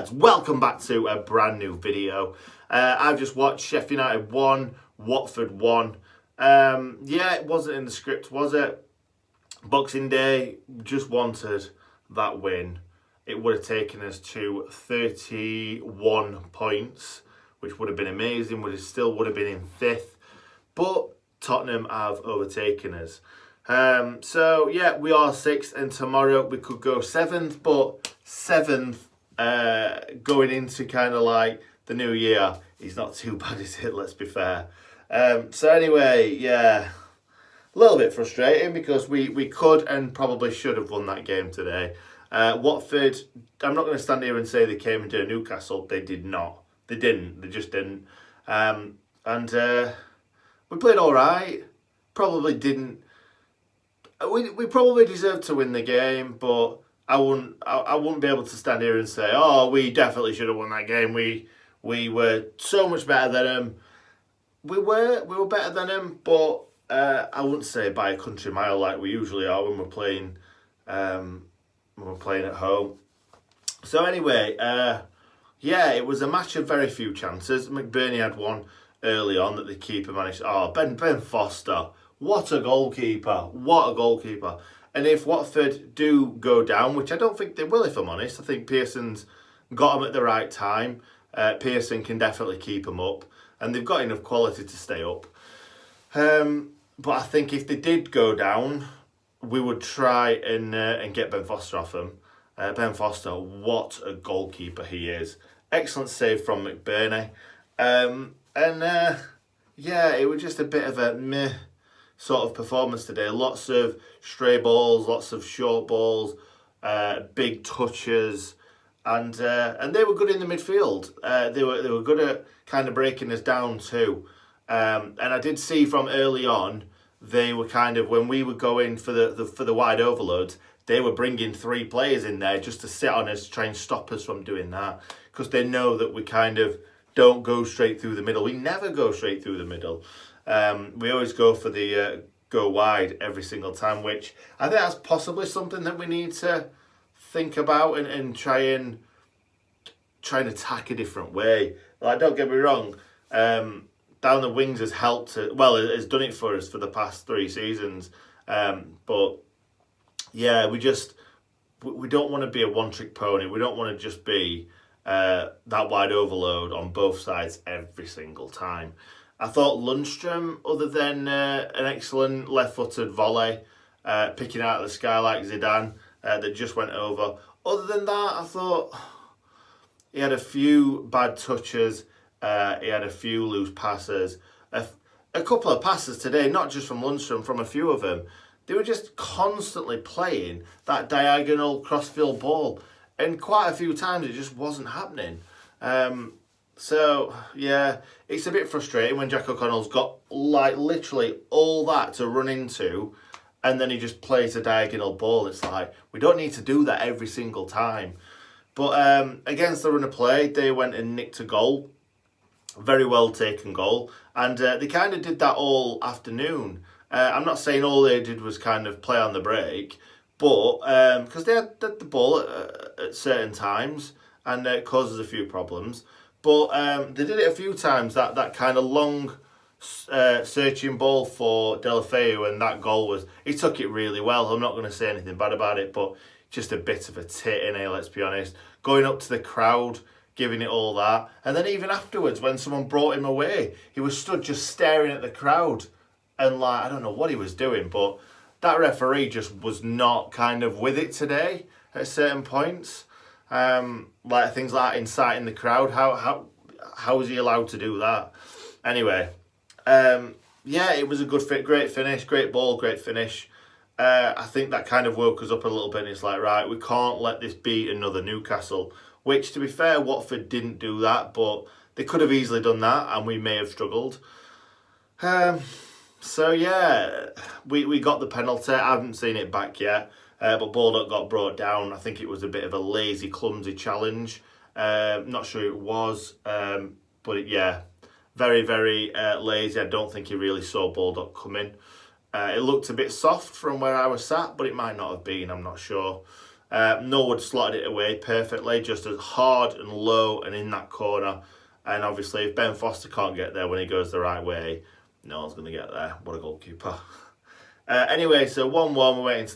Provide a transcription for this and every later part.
lads, welcome back to a brand new video. I've just watched Sheffield United 1, Watford 1. Yeah, it wasn't in the script, was it? Boxing Day, just wanted that win. It would have taken us to 31 points, which would have been amazing. Would have been in 5th, but Tottenham have overtaken us. So yeah, we are 6th, and tomorrow we could go 7th, but 7th going into kind of like the new year is not too bad, is it? Let's be fair. So anyway, yeah, a little bit frustrating because we could and probably should have won that game today. Watford, I'm not going to stand here and say they came into Newcastle. They did not. They didn't. They just didn't. And we played all right. Probably didn't. We probably deserved to win the game, but I wouldn't be able to stand here and say, oh, we definitely should have won that game. We were so much better than them. We were better than them, but I wouldn't say by a country mile like we usually are when we're playing at home. So anyway, yeah, it was a match of very few chances. McBurney had one early on that the keeper managed. Oh, Ben Foster. What a goalkeeper. What a goalkeeper. And if Watford do go down, which I don't think they will, if I'm honest, I think Pearson's got them at the right time. Pearson can definitely keep them up. And they've got enough quality to stay up. But I think if they did go down, we would try and get Ben Foster off them. Ben Foster, what a goalkeeper he is. Excellent save from McBurney. Yeah, it was just a bit of a meh sort of performance today. Lots of stray balls, lots of short balls, big touches, and they were good in the midfield. They were good at kind of breaking us down too. And I did see from early on, they were kind of, when we were going for the wide overloads, they were bringing 3 players in there just to sit on us, to try and stop us from doing that, because they know that we kind of don't go straight through the middle. We never go straight through the middle. We always go for the go wide every single time, which I think that's possibly something that we need to think about and try and attack a different way. Like, don't get me wrong, down the wings has helped. Has done it for us for the past 3 seasons. But yeah, we don't want to be a one-trick pony. We don't want to just be that wide overload on both sides every single time. I thought Lundstrom, other than an excellent left-footed volley, picking out of the sky like Zidane, that just went over. Other than that, I thought he had a few bad touches. He had a few loose passes. A couple of passes today, not just from Lundstrom, from a few of them. They were just constantly playing that diagonal crossfield ball. And quite a few times it just wasn't happening. So, yeah, it's a bit frustrating when Jack O'Connell's got, like, literally all that to run into, and then he just plays a diagonal ball. It's like, we don't need to do that every single time. But against the run of play, they went and nicked a goal. Very well taken goal. And they kind of did that all afternoon. I'm not saying all they did was kind of play on the break, but because they had the ball at certain times, and it causes a few problems. But they did it a few times, that kind of long searching ball for Deulofeu, and that goal was, he took it really well. I'm not going to say anything bad about it, but just a bit of a tit in here, let's be honest. Going up to the crowd, giving it all that. And then even afterwards, when someone brought him away, he was stood just staring at the crowd. And like, I don't know what he was doing, but that referee just was not kind of with it today at certain points. Like things like inciting the crowd. How was he allowed to do that? Anyway, yeah, it was a good fit, great finish, great ball, great finish. I think that kind of woke us up a little bit. And it's like, right, we can't let this be another Newcastle. Which, to be fair, Watford didn't do that, but they could have easily done that, and we may have struggled. So yeah, we got the penalty. I haven't seen it back yet. But Baldock got brought down. I think it was a bit of a lazy, clumsy challenge. Not sure it was. But yeah, very, very lazy. I don't think he really saw Baldock coming. It looked a bit soft from where I was sat, but it might not have been. I'm not sure. Norwood slotted it away perfectly, just as hard and low and in that corner. And obviously, if Ben Foster can't get there when he goes the right way, no one's going to get there. What a goalkeeper. Anyway, so 1-1, we went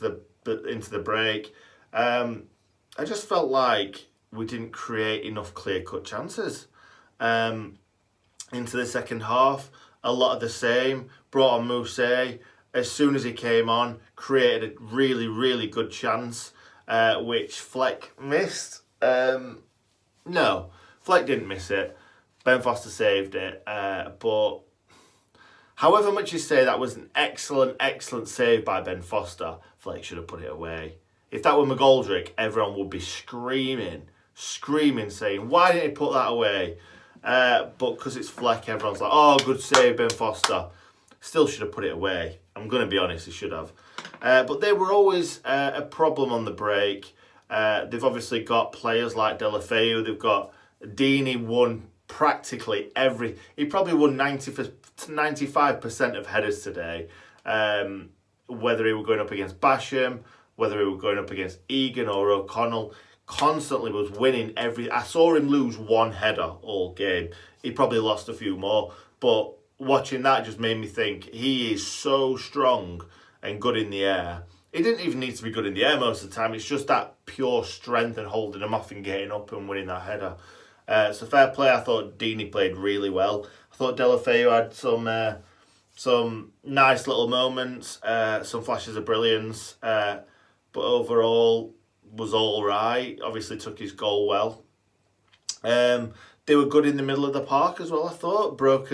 into the break. I just felt like we didn't create enough clear-cut chances. Into the second half, a lot of the same. Brought on Mousse. As soon as he came on, created a really, really good chance, which Fleck missed. No, Fleck didn't miss it. Ben Foster saved it. But however much you say that was an excellent, excellent save by Ben Foster, Fleck should have put it away. If that were McGoldrick, everyone would be screaming, saying, why didn't he put that away? But because it's Fleck, everyone's like, oh, good save, Ben Foster. Still should have put it away. I'm going to be honest, he should have. But they were always a problem on the break. They've obviously got players like Deulofeu. They've got Deeney won practically he probably won 95% of headers today. Whether he were going up against Basham, whether he were going up against Egan or O'Connell, constantly was winning I saw him lose one header all game. He probably lost a few more, but watching that just made me think he is so strong and good in the air. He didn't even need to be good in the air most of the time. It's just that pure strength and holding him off and getting up and winning that header. So fair play. I thought Deeney played really well. I thought Deulofeu had some nice little moments, some flashes of brilliance, but overall was all right. Obviously took his goal well. They were good in the middle of the park as well, I thought. Broke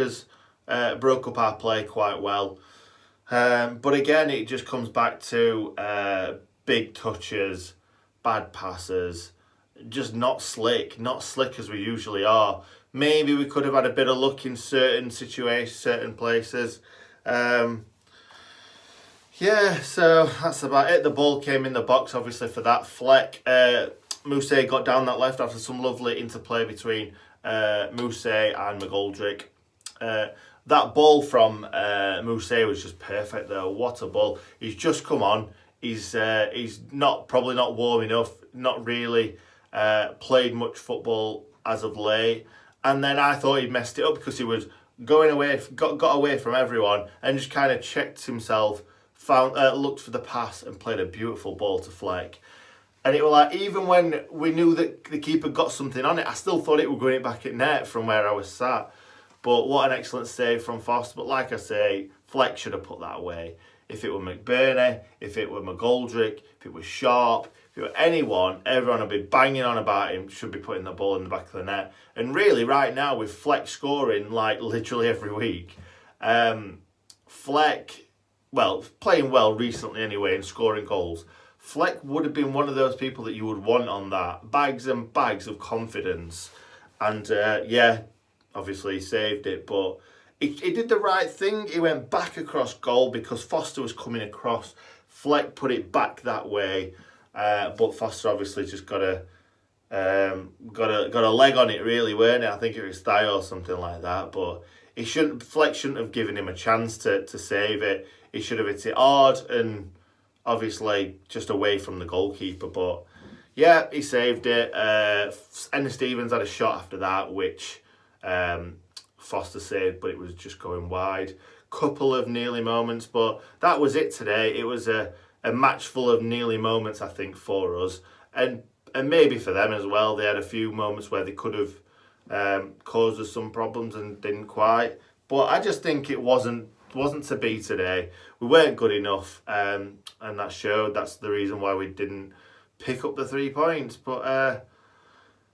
up our play quite well. But again, it just comes back to big touches, bad passes, just not slick as we usually are. Maybe we could have had a bit of luck in certain situations, certain places. Yeah, so that's about it. The ball came in the box, obviously, for that. Fleck. Mousse got down that left after some lovely interplay between Mousse and McGoldrick. That ball from Mousse was just perfect, though. What a ball. He's just come on. He's probably not warm enough, not really played much football as of late. And then I thought he'd messed it up because he was going away, got away from everyone and just kind of checked himself, looked for the pass and played a beautiful ball to Fleck. And it was like, even when we knew that the keeper got something on it, I still thought it was going back at net from where I was sat. But what an excellent save from Foster. But like I say, Fleck should have put that away. If it were McBurney, if it were McGoldrick, if it was Sharp, if it were anyone, everyone would be banging on about him, should be putting the ball in the back of the net. And really, right now, with Fleck scoring like literally every week, Fleck, well, playing well recently anyway and scoring goals, Fleck would have been one of those people that you would want on that. Bags and bags of confidence. And yeah, obviously he saved it, but he did the right thing. He went back across goal because Foster was coming across. Fleck put it back that way, but Foster obviously just got a leg on it, really, weren't it? I think it was his thigh or something like that. But Fleck shouldn't have given him a chance to save it. He should have hit it hard and obviously just away from the goalkeeper. But yeah, he saved it. Ennis Stevens had a shot after that, which Foster saved, but it was just going wide. Couple of nearly moments, but that was it today. It was a match full of nearly moments, I think, for us, and maybe for them as well. They had a few moments where they could have caused us some problems and didn't quite. But I just think it wasn't to be today. We weren't good enough, and that showed. That's the reason why we didn't pick up the 3 points. But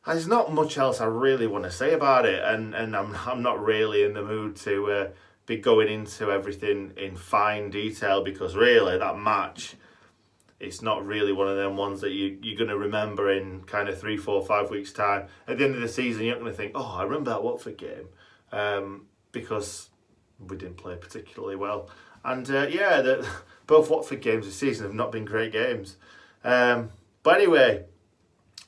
there's not much else I really want to say about it, and I'm not really in the mood to be going into everything in fine detail, because really that match, it's not really one of them ones that you're going to remember in kind of 3, 4, 5 weeks time. At the end of the season, you're not going to think, oh, I remember that Watford game, because we didn't play particularly well. And yeah, both Watford games this season have not been great games. But anyway,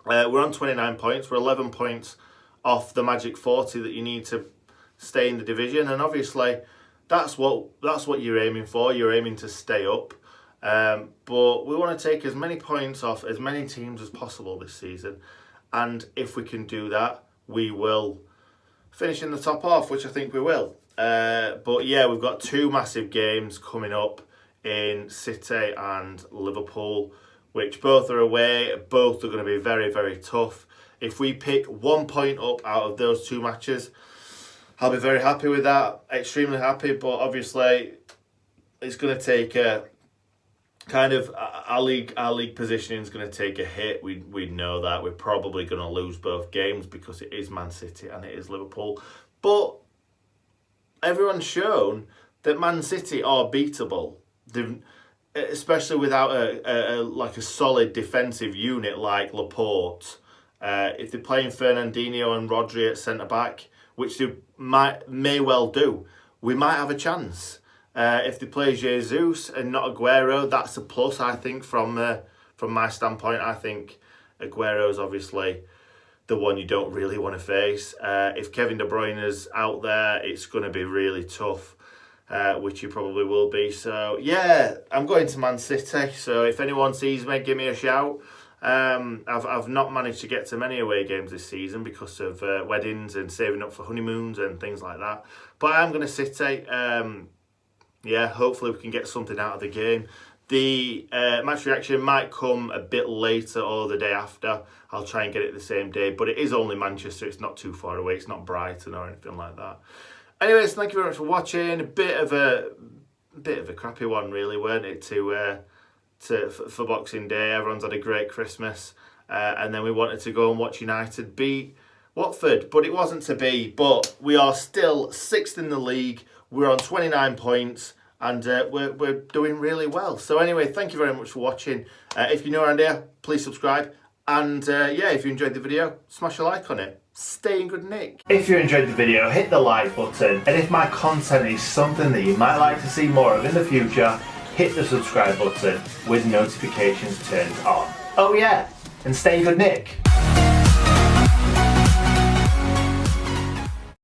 we're on 29 points. We're 11 points off the magic 40 that you need to stay in the division, and obviously that's what you're aiming for. You're aiming to stay up. But we want to take as many points off as many teams as possible this season. And if we can do that, we will finish in the top half, which I think we will. But yeah, we've got 2 massive games coming up in City and Liverpool, which both are away. Both are going to be very, very tough. If we pick 1 point up out of those 2 matches, I'll be very happy with that. Extremely happy. But obviously, it's going to take a kind of our league positioning is going to take a hit. We know that we're probably going to lose both games because it is Man City and it is Liverpool. But everyone's shown that Man City are beatable, especially without a solid defensive unit like Laporte. If they're playing Fernandinho and Rodri at centre back, which they may well do, we might have a chance. If they play Jesus and not Aguero, that's a plus, I think, from my standpoint. I think Aguero's obviously the one you don't really want to face. If Kevin De Bruyne is out there, it's going to be really tough, which he probably will be. So, yeah, I'm going to Man City. So if anyone sees me, give me a shout. I've not managed to get to many away games this season because of weddings and saving up for honeymoons and things like that. But I'm going to City. Yeah, hopefully we can get something out of the game. The match reaction might come a bit later or the day after. I'll try and get it the same day, but it is only Manchester. It's not too far away. It's not Brighton or anything like that. Anyways, thank you very much for watching. A bit of a crappy one, really, weren't it? For Boxing Day, everyone's had a great Christmas, and then we wanted to go and watch United beat Watford, but it wasn't to be. But we are still 6th in the league. We're on 29 points, and we're doing really well. So anyway, thank you very much for watching. If you're new around here, please subscribe. And yeah, if you enjoyed the video, smash a like on it. Stay in good nick. If you enjoyed the video, hit the like button. And if my content is something that you might like to see more of in the future, hit the subscribe button with notifications turned on. Oh yeah, and stay in good nick.